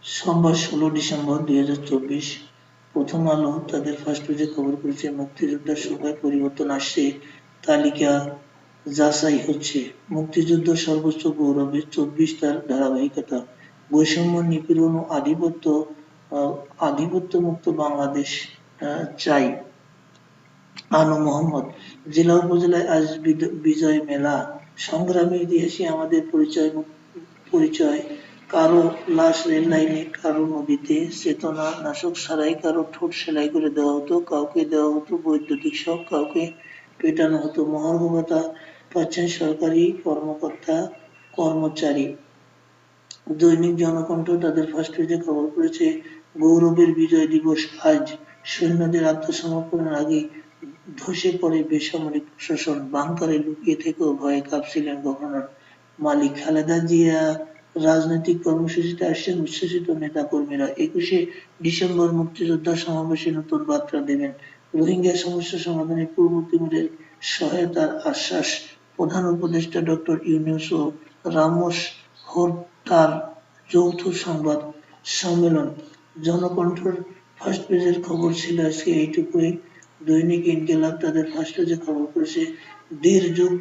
সোমবার ১৬ ডিসেম্বর ২০২৪ প্রথম আলো তাদের ফার্স্ট পেজে খবর করেছে মুক্তিযোদ্ধার সংখ্যায় পরিবর্তন আসছে, তালিকা যাচাই হচ্ছে। মুক্তিযুদ্ধ সর্বোচ্চ গৌরবে ২৪ তার ধারাবাহিকতা। বৈষম্য, নিপীড়ন ও আধিপত্যমুক্ত বাংলাদেশ চাই। আনু মোহাম্মদ। জেলা উপজেলায় আজ বিজয় মেলা। সংগ্রামী ইতিহাসে আমাদের পরিচয়। কারো লাশ রেল লাইনে, কারো নদীতে। চেতনা নাশক ছাড়াই কারো ঠোঁট সেলাই করে দেওয়া হতো, কাউকে দেওয়া হতো বৈদ্যুতিক শক, কাউকে পেটানো হতো। মহার্ঘ ভাতা পাচ্ছেন সরকারি কর্মকর্তা কর্মচারী। দৈনিক জনকণ্ঠ তাদের ফার্স্ট পেজে খবর করেছে গৌরবের বিজয় দিবস আজ। সৈন্যদের আত্মসমর্পণের আগে ধসে পড়ে বেসামরিক প্রশাসন। বাংকারে লুকিয়ে থেকেও ভয়ে কাঁপছিলেন গভর্নর মালিক। খালেদা জিয়া রাজনৈতিক কর্মসূচিতে আসছেন উচ্ছ্বসিত নেতাকর্মীরা। ২১শে ডিসেম্বর মুক্তিযোদ্ধা সমাবেশে নতুন বার্তা দেবেন। রোহিঙ্গা সমস্যা সমাধানে পূর্ব তিমুরের সহায়তার আশ্বাস। প্রধান উপদেষ্টা ডক্টর ইউনূস ও রামোস হর্তার যৌথ সংবাদ সম্মেলন। জনকণ্ঠের ফার্স্ট পেজের খবর ছিল আজকে এইটুকুই। দৈনিক ইনকিলাব তাদের ফার্স্ট পেজে খবর করেছে ১.৫ যুগ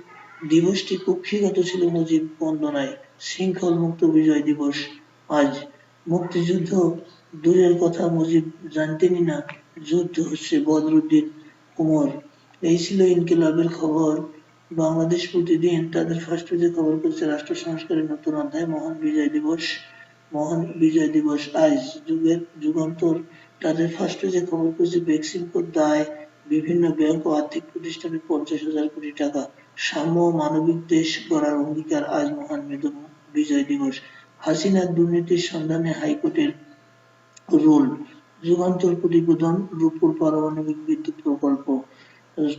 দিবসটি কক্ষিগত ছিল মুজিব বন্দনায়। শৃঙ্খল মুক্ত বিজয় দিবস আজ। মুক্তিযুদ্ধ দূরের কথা, মুজিব জানতেনই না যুদ্ধ হচ্ছে। বদরুদ্দিন উমর। এই ছিল ইনকিলাবের খবর। বাংলাদেশ প্রতিদিন তাদের ফার্স্ট পেজে খবর করেছে রাষ্ট্র সংস্কারের নতুন অধ্যায়, মহান বিজয় দিবস। মহান বিজয় দিবস আজ। যুগান্তর তাদের ফার্স্ট পেজে খবর করেছে ভ্যাকসিন দায় বিভিন্ন ব্যাংক ও আর্থিক প্রতিষ্ঠানে ৫০,০০০ কোটি টাকা। সাম্য ও মানবিক দেশ গড়ার অঙ্গীকার আজ মহান বিজয় দিবস। হাসিনার দুর্নীতির সন্ধানে হাইকোর্টের রুল। যুগান্তর প্রতিবেদন রূপপুর পারমাণবিক বিদ্যুৎ প্রকল্প।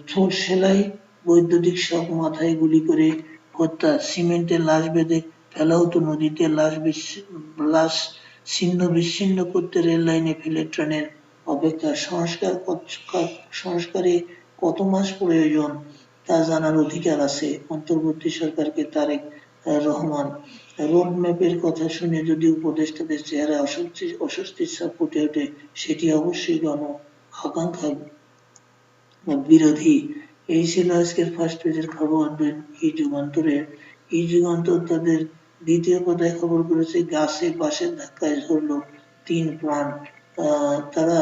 ঠোঁট সেলাই, বৈদ্যুতিক শক, মাথায় গুলি করে হত্যা। সিমেন্টে লাশ বেঁধে ফেলা হতো নদীতে। লাশ ছিন্ন বিচ্ছিন্ন করতে রেল লাইনে ফেলে ট্রেনের অপেক্ষা। সংস্কারে কত মাস প্রয়োজন তা জানার অধিকার আছে অন্তর্বর্তী সরকারকে। তারেক রহমান। রোডম্যাপের কথা শুনে যদি উপদেষ্টাদের চেহারায় অস্বস্তির ছাপ ফুটে ওঠে, সেটি অবশ্যই গণ আকাঙ্ক্ষা বিরোধী। এই ছিল আজকের ফার্স্ট পেজের খবর ই যুগান্তরের। ই যুগান্তর তাদের দ্বিতীয় পাতায় খবর করেছে গাছে বাসের ধাক্কায় ঝরল ৩ প্রাণ। তারা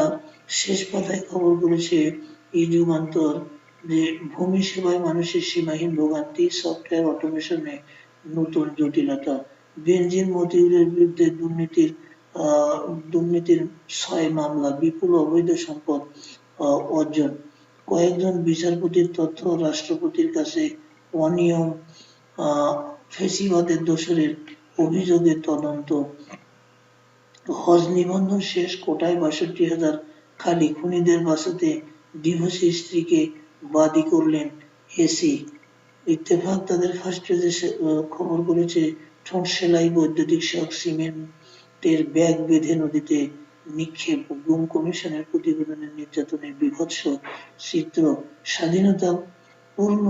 শেষ পাতায় খবর করেছে ই যুগান্তর যে ভূমি সেবায় মানুষের সীমাহীন ভোগান্তি, সফটওয়্যার অটোমেশনে নতুন জটিলতা। বেনজির মতিউরের বিরুদ্ধে দুর্নীতির ৬ মামলা, বিপুল অবৈধ সম্পদ অর্জন। কয়েকজন বিচারপতির তথ্য রাষ্ট্রপতির কাছে অনিয়ম, ফ্যাসিবাদের দোসরের অভিযোগে তদন্ত। হজ নিবন্ধন শেষ, কোটায় ৬২,০০০ খালি। খুনিদের বাঁচাতে ডিভোর্সি স্ত্রীকে বাদী করলেন এসি। ইত্তেফাক তাদের ফার্স্ট পেজে খবর করেছে ঠোঁট সেলাই, বৈদ্যুতিক শক, সিমেন্টের ব্যাগ বেঁধে নদীতে নিক্ষেপ। গুম কমিশনের প্রতিবেদনের নির্যাতনের বীভৎস চিত্র। স্বাধীনতার পূর্ণ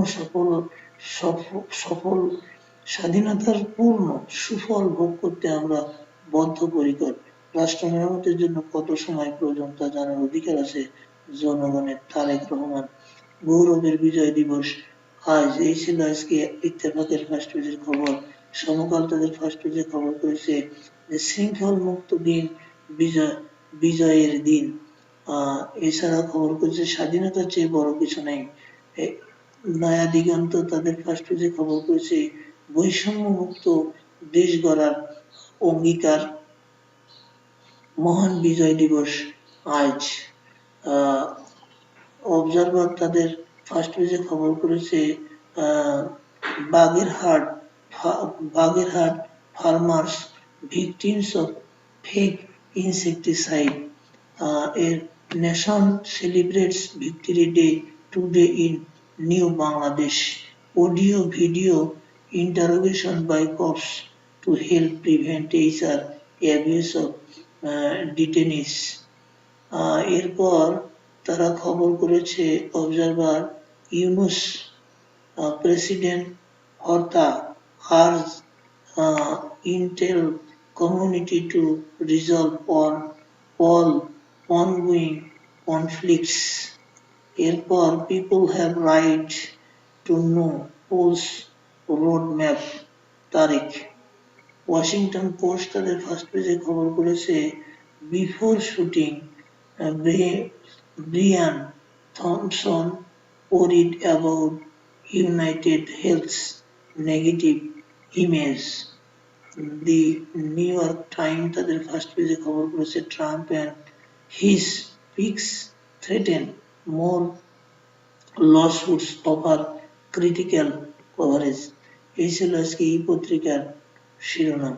সুফল ভোগ করতে আমরা বদ্ধপরিকর। রাষ্ট্র মেরামতের জন্য কত সময় প্রয়োজন তা জানার অধিকার আছে জনগণের। তারেক রহমান। গৌরবের বিজয় দিবস আজ। এই ছিল আজকে ইত্তেফাকের ফার্স্ট পেজের খবর। সমকাল তাদের ফার্স্ট পেজে খবর করেছে যে শৃঙ্খল মুক্ত দিন, বিজয়ের দিন। এছাড়া খবর করেছে স্বাধীনতার চেয়ে বড় কিছু নেই। নয়া দিগন্ত তাদের ফার্স্ট পেজে খবর করেছে বৈষম্য মুক্ত দেশ গড়ার অঙ্গীকার, মহান বিজয় দিবস আজ। অবজারভার তাদের ফার্স্ট পেজে খবর করেছে Bagerhat farmers victims of fake insecticide. এর nation celebrates victory day today in new Bangladesh. Audio video interrogation by cops to help prevent HR abuse of detainees. এরপর তারা খবর করেছে observer Yunus president হর্তা urge Intel community to resolve all ongoing conflicts. এরপর people have right to know whose roadmap তারিখ। Washington Post তাদের first পেজে খবর করেছে before shooting Brian Thomson worried about United Health's negative image. The New York Time তাদের first পেজে খবর করেছে Trump and his picks threaten more lawsuits over critical coverage. এই ছিল আজকে এই পত্রিকার শিরোনাম।